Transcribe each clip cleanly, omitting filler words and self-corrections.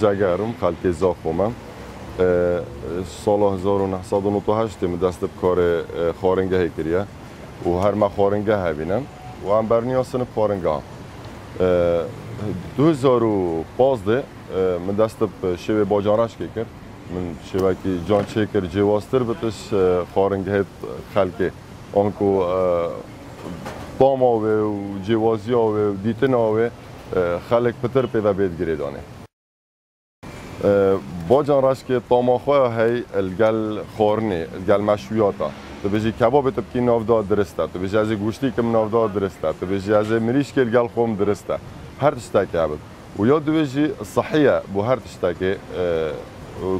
جگرم خالق زاخومم سال 1998 دست کار خارنگه کریه و هر ما خارنگه هبینم و هم برنیاسن خارنگه 2015 من دست شب باجانش کرد من شبه که جان چکر جواستر بتش خارنگه خالق آنکو طاماوه و جوازیاوه و دیتناوه خالق پتر پیدا بید گریدانه باجان راش که طاماخواه هی الگل خورنی الگل مشویاتا تو بجی کباب تبکی نافدار درسته تو بجی از گوشتی کم نافدار درسته تو بجی از مریش که الگل خوم درسته هر تشتا که عبد و یا دو بجی صحیه بو هر تشتا که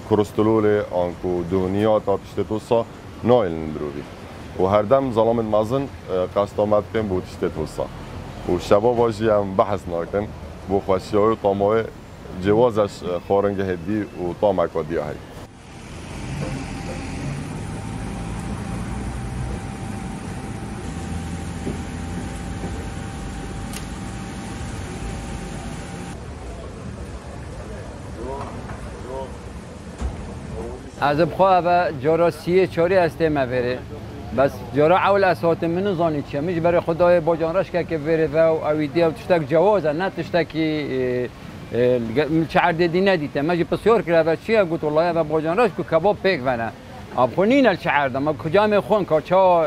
کورستولول آنکو دهنیات تشتتوسا نایل نبروی و هر دم ظلام مازن قصدامت کن بو تشتتوسا و شباب باجی هم بحث ناکن بو خوشیای طامای جوازش خارنگه هدی و طامع کدیه هی. از بخواه و جارا 34 هسته مبره بس جارا اول اسات من زانی چیه میش برای خدای باجانرش که بره و اویدی و تشتک جوازه نه تشتکی چهار دی ندیده ماجی بسیار کرده و چیه گفت والله و باجانرش کو کباب پیک ونه اب خونین الچهار ما کجا میخون که چا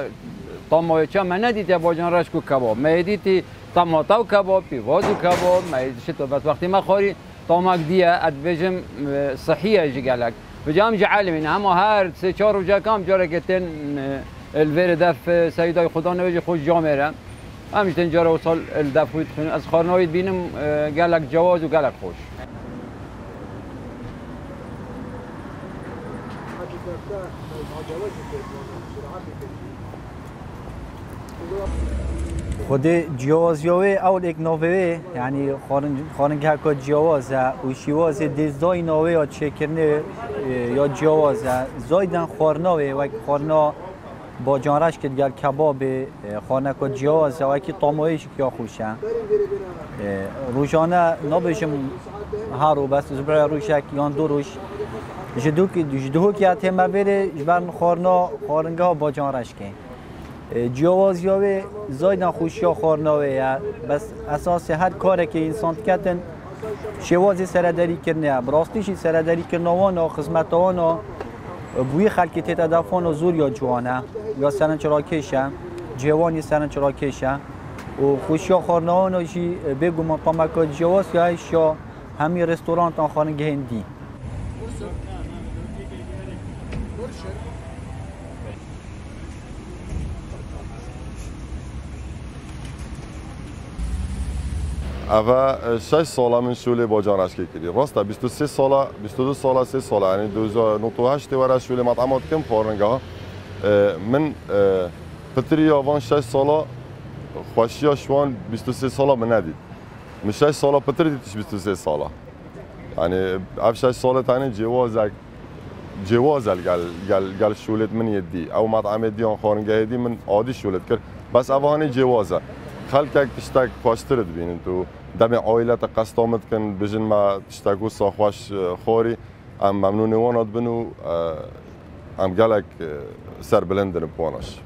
طامای چا من ندیده باجانرش کو کباب میدیدی طماطم و کباب پیواز و کباب میدیدی تو بس وقتی ما خوری طامک دیه ادویجم صحیه جگلک بجام جعل من هم هر سه چهار وجا کام جاره کتن الویر دف سیدای خدا نویج خوش جامره همش تنجاره وصل الدف ويدخل از خارنويد بينم قال لك جواز وقال لك خوش خود جوازیوی اول یک نوی یعنی خارنگه که جوازه و شیواز دزدای نوی یا چکرنه یا جوازه زایدن خارنوی و خارنا با جانرش که دیگر کباب خانه که جوازه و که طامایش که خوشه روزانه نباشم هارو بس زبر روشک یا دو روش جدو که اتهم بره جبرن خارنگه با جانرش که جوازیاوی زایدن خوشیا خارناوی بس اساس هر کاری که انسان کردن شوازی سرداری کرنه براستیشی سرداری کرنوان و خدمتوان و بوی خلکی تدافعان و زور یا جوانه یا سرن چراکشه جوانی سرن چراکشه و خوشیا خارنوان و جی بگو ما طامک جواز یا ایشا همی رستوران تا خانگه هندی اوه 6 ساله من شوله باجانرش کردی راسته 23 ساله 22 ساله 3 ساله یعنی 2008 ورا شوله مطعمات کم خورنگاه من پتری آوان 6 ساله خوشیا شوان 23 ساله من ندید من 6 ساله پتری دیدش 23 ساله یعنی اف 6 ساله تانی جواز گل شولت من یدی او مطعم دی آن خورنگاه دی من عادی شولت کرد بس اوانی جوازه خلک تشتاق پاشترد بینن تو دم عائلت قصد کن بجن ما تشتاقو ساخوش خوری ام ممنون وانات بنو ام گلک سر بلندن بوانش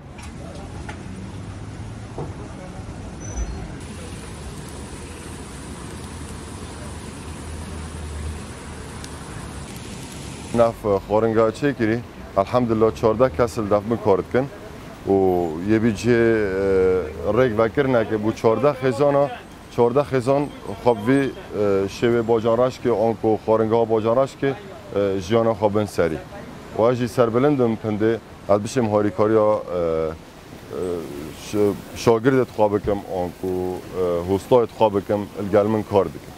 نف خورنگاه چه کری الحمدلله 14 کسل دف من کارت کن و یه بیچه ریگ وکرنه که بو 14 خزان خب وی شب باجانرش که آنکو خارنگاه باجانرش که جیانا خوابن سری و اجی سربلندم پنده از بشم هاری کاریا شاگردت خواب کم آنکو هستایت خواب کم الگلمن کار دکم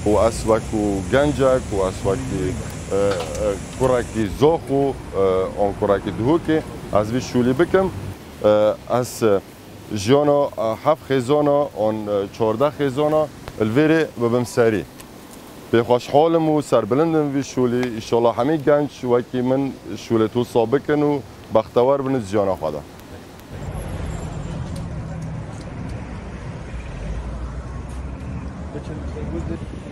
و اسوک و گنجک و اسوکی کوراکی زوخ و آن کوراکی دهوکی از وی شولی بکم از جانا 7 خزانا آن 14 خزانا الویره ببم سری به خوشحالم و سربلندم وی شولی ایشالله همه گنج وکی من شولی تو سابقن و بختور بن جانا خدا Which is